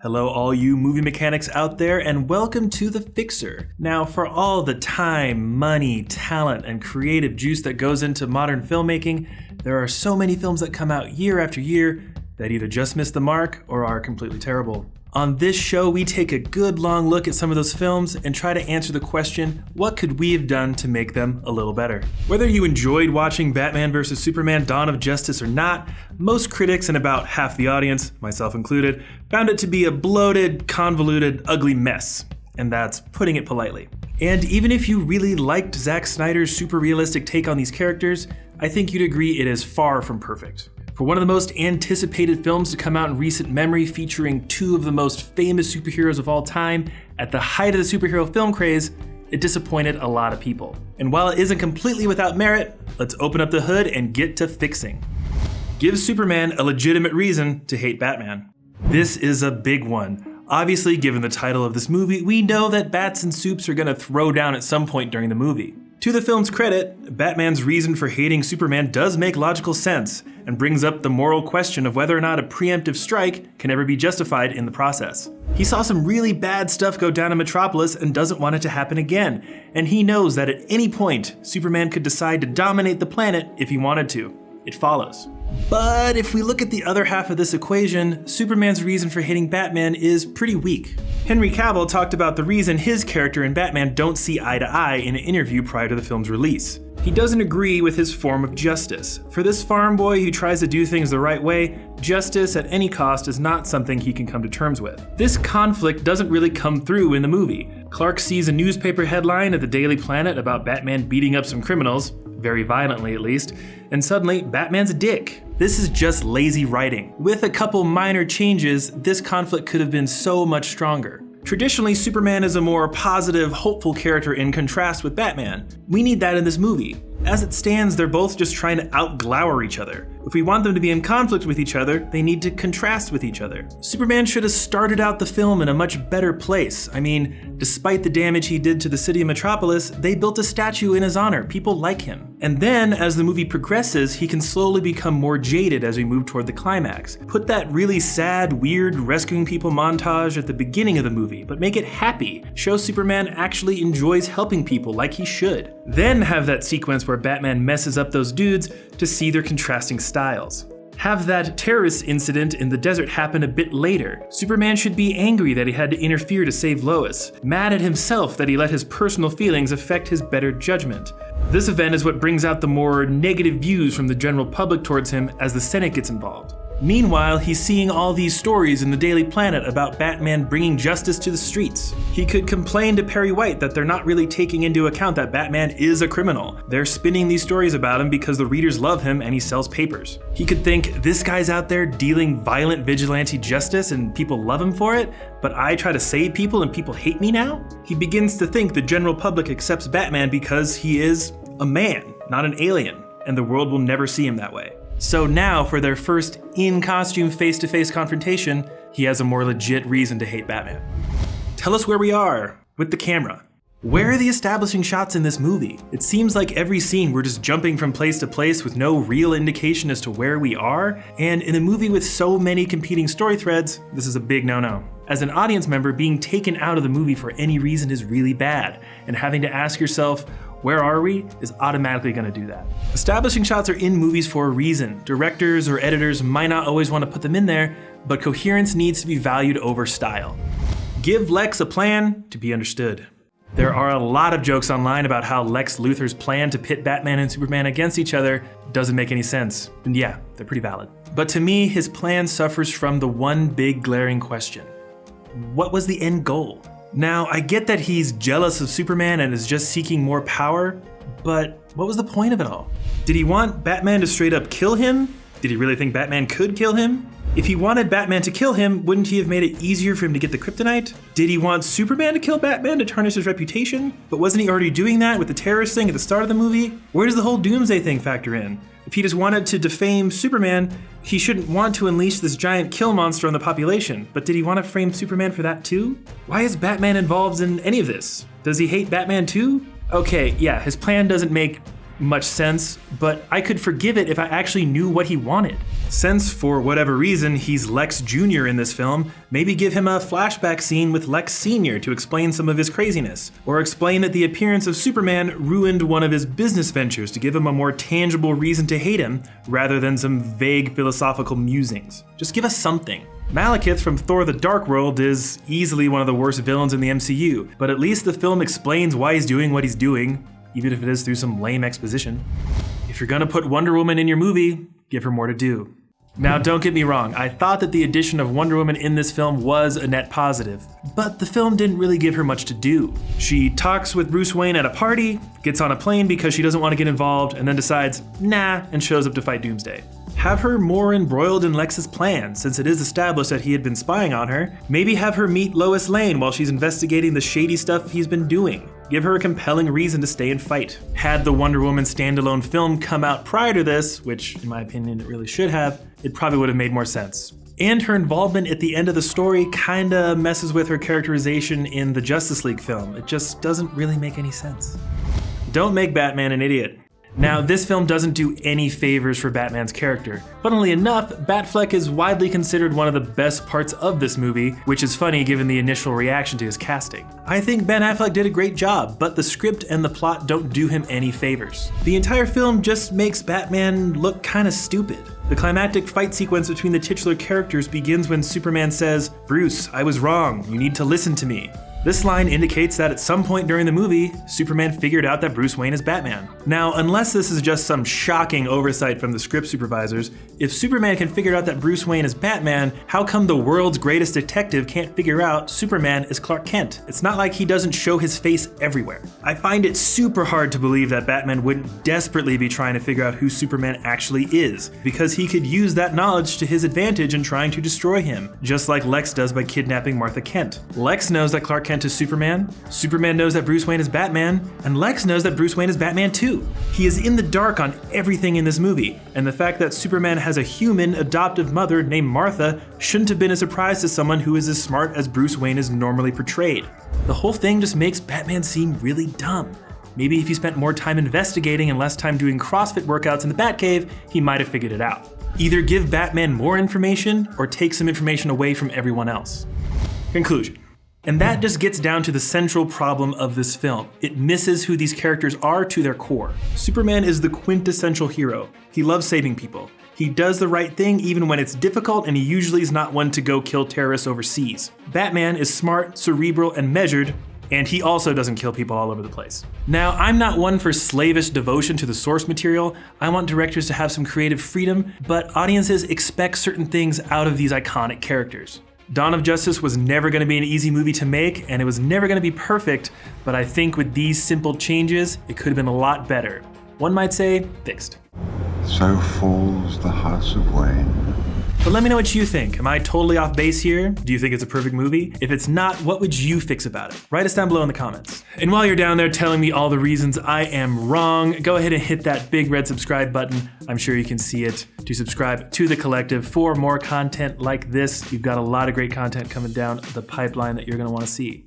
Hello all you movie mechanics out there, and welcome to The Fixer. Now, for all the time, money, talent, and creative juice that goes into modern filmmaking, there are so many films that come out year after year that either just miss the mark or are completely terrible. On this show, we take a good long look at some of those films and try to answer the question, what could we have done to make them a little better? Whether you enjoyed watching Batman vs. Superman: Dawn of Justice or not, most critics and about half the audience, myself included, found it to be a bloated, convoluted, ugly mess. And that's putting it politely. And even if you really liked Zack Snyder's super realistic take on these characters, I think you'd agree it is far from perfect. For one of the most anticipated films to come out in recent memory, featuring two of the most famous superheroes of all time, at the height of the superhero film craze, it disappointed a lot of people. And while it isn't completely without merit, let's open up the hood and get to fixing. Give Superman a legitimate reason to hate Batman. This is a big one. Obviously, given the title of this movie, we know that bats and soups are gonna throw down at some point during the movie. To the film's credit, Batman's reason for hating Superman does make logical sense, and brings up the moral question of whether or not a preemptive strike can ever be justified in the process. He saw some really bad stuff go down in Metropolis and doesn't want it to happen again, and he knows that at any point, Superman could decide to dominate the planet if he wanted to. It follows. But if we look at the other half of this equation, Superman's reason for hating Batman is pretty weak. Henry Cavill talked about the reason his character and Batman don't see eye to eye in an interview prior to the film's release. He doesn't agree with his form of justice. For this farm boy who tries to do things the right way, justice at any cost is not something he can come to terms with. This conflict doesn't really come through in the movie. Clark sees a newspaper headline at the Daily Planet about Batman beating up some criminals, very violently at least, and suddenly Batman's a dick. This is just lazy writing. With a couple minor changes, this conflict could have been so much stronger. Traditionally, Superman is a more positive, hopeful character in contrast with Batman. We need that in this movie. As it stands, they're both just trying to outglower each other. If we want them to be in conflict with each other, they need to contrast with each other. Superman should have started out the film in a much better place. I mean, despite the damage he did to the city of Metropolis, they built a statue in his honor. People like him. And then, as the movie progresses, he can slowly become more jaded as we move toward the climax. Put that really sad, weird, rescuing people montage at the beginning of the movie, but make it happy. Show Superman actually enjoys helping people like he should. Then have that sequence where Batman messes up those dudes to see their contrasting styles. Have that terrorist incident in the desert happen a bit later. Superman should be angry that he had to interfere to save Lois, mad at himself that he let his personal feelings affect his better judgment. This event is what brings out the more negative views from the general public towards him as the Senate gets involved. Meanwhile, he's seeing all these stories in the Daily Planet about Batman bringing justice to the streets. He could complain to Perry White that they're not really taking into account that Batman is a criminal. They're spinning these stories about him because the readers love him and he sells papers. He could think, this guy's out there dealing violent vigilante justice and people love him for it, but I try to save people and people hate me now? He begins to think the general public accepts Batman because he is a man, not an alien, and the world will never see him that way. So now, for their first in-costume face-to-face confrontation, he has a more legit reason to hate Batman. Tell us where we are with the camera. Where are the establishing shots in this movie? It seems like every scene we're just jumping from place to place with no real indication as to where we are, and in a movie with so many competing story threads, this is a big no-no. As an audience member, being taken out of the movie for any reason is really bad, and having to ask yourself, where are we, is automatically going to do that. Establishing shots are in movies for a reason. Directors or editors might not always want to put them in there, but coherence needs to be valued over style. Give Lex a plan to be understood. There are a lot of jokes online about how Lex Luthor's plan to pit Batman and Superman against each other doesn't make any sense. And yeah, they're pretty valid. But to me, his plan suffers from the one big glaring question. What was the end goal? Now, I get that he's jealous of Superman and is just seeking more power, but what was the point of it all? Did he want Batman to straight up kill him? Did he really think Batman could kill him? If he wanted Batman to kill him, wouldn't he have made it easier for him to get the kryptonite? Did he want Superman to kill Batman to tarnish his reputation? But wasn't he already doing that with the terrorist thing at the start of the movie? Where does the whole Doomsday thing factor in? If he just wanted to defame Superman, he shouldn't want to unleash this giant kill monster on the population. But did he want to frame Superman for that too? Why is Batman involved in any of this? Does he hate Batman too? Okay, yeah, his plan doesn't make much sense, but I could forgive it if I actually knew what he wanted. Since, for whatever reason, he's Lex Jr. in this film, maybe give him a flashback scene with Lex Sr. to explain some of his craziness. Or explain that the appearance of Superman ruined one of his business ventures to give him a more tangible reason to hate him, rather than some vague philosophical musings. Just give us something. Malekith from Thor: The Dark World is easily one of the worst villains in the MCU, but at least the film explains why he's doing what he's doing, even if it is through some lame exposition. If you're gonna put Wonder Woman in your movie, give her more to do. Now, don't get me wrong, I thought that the addition of Wonder Woman in this film was a net positive, but the film didn't really give her much to do. She talks with Bruce Wayne at a party, gets on a plane because she doesn't want to get involved, and then decides, nah, and shows up to fight Doomsday. Have her more embroiled in Lex's plan, since it is established that he had been spying on her. Maybe have her meet Lois Lane while she's investigating the shady stuff he's been doing. Give her a compelling reason to stay and fight. Had the Wonder Woman standalone film come out prior to this, which in my opinion it really should have, it probably would have made more sense. And her involvement at the end of the story kinda messes with her characterization in the Justice League film. It just doesn't really make any sense. Don't make Batman an idiot. Now, this film doesn't do any favors for Batman's character. Funnily enough, Batfleck is widely considered one of the best parts of this movie, which is funny given the initial reaction to his casting. I think Ben Affleck did a great job, but the script and the plot don't do him any favors. The entire film just makes Batman look kinda stupid. The climactic fight sequence between the titular characters begins when Superman says, "Bruce, I was wrong, you need to listen to me." This line indicates that at some point during the movie, Superman figured out that Bruce Wayne is Batman. Now, unless this is just some shocking oversight from the script supervisors, if Superman can figure out that Bruce Wayne is Batman, how come the world's greatest detective can't figure out Superman is Clark Kent? It's not like he doesn't show his face everywhere. I find it super hard to believe that Batman wouldn't desperately be trying to figure out who Superman actually is, because he could use that knowledge to his advantage in trying to destroy him, just like Lex does by kidnapping Martha Kent. Lex knows that Clark Kent is Superman, Superman knows that Bruce Wayne is Batman, and Lex knows that Bruce Wayne is Batman too. He is in the dark on everything in this movie, and the fact that Superman has a human adoptive mother named Martha shouldn't have been a surprise to someone who is as smart as Bruce Wayne is normally portrayed. The whole thing just makes Batman seem really dumb. Maybe if he spent more time investigating and less time doing CrossFit workouts in the Batcave, he might have figured it out. Either give Batman more information or take some information away from everyone else. Conclusion. And that just gets down to the central problem of this film. It misses who these characters are to their core. Superman is the quintessential hero. He loves saving people. He does the right thing even when it's difficult, and he usually is not one to go kill terrorists overseas. Batman is smart, cerebral, and measured, and he also doesn't kill people all over the place. Now, I'm not one for slavish devotion to the source material. I want directors to have some creative freedom, but audiences expect certain things out of these iconic characters. Dawn of Justice was never going to be an easy movie to make, and it was never going to be perfect, but I think with these simple changes, it could have been a lot better. One might say, fixed. So falls the house of Wayne. But let me know what you think. Am I totally off base here? Do you think it's a perfect movie? If it's not, what would you fix about it? Write us down below in the comments. And while you're down there telling me all the reasons I am wrong, go ahead and hit that big red subscribe button. I'm sure you can see it to subscribe to The Collective for more content like this. We've got a lot of great content coming down the pipeline that you're gonna wanna see.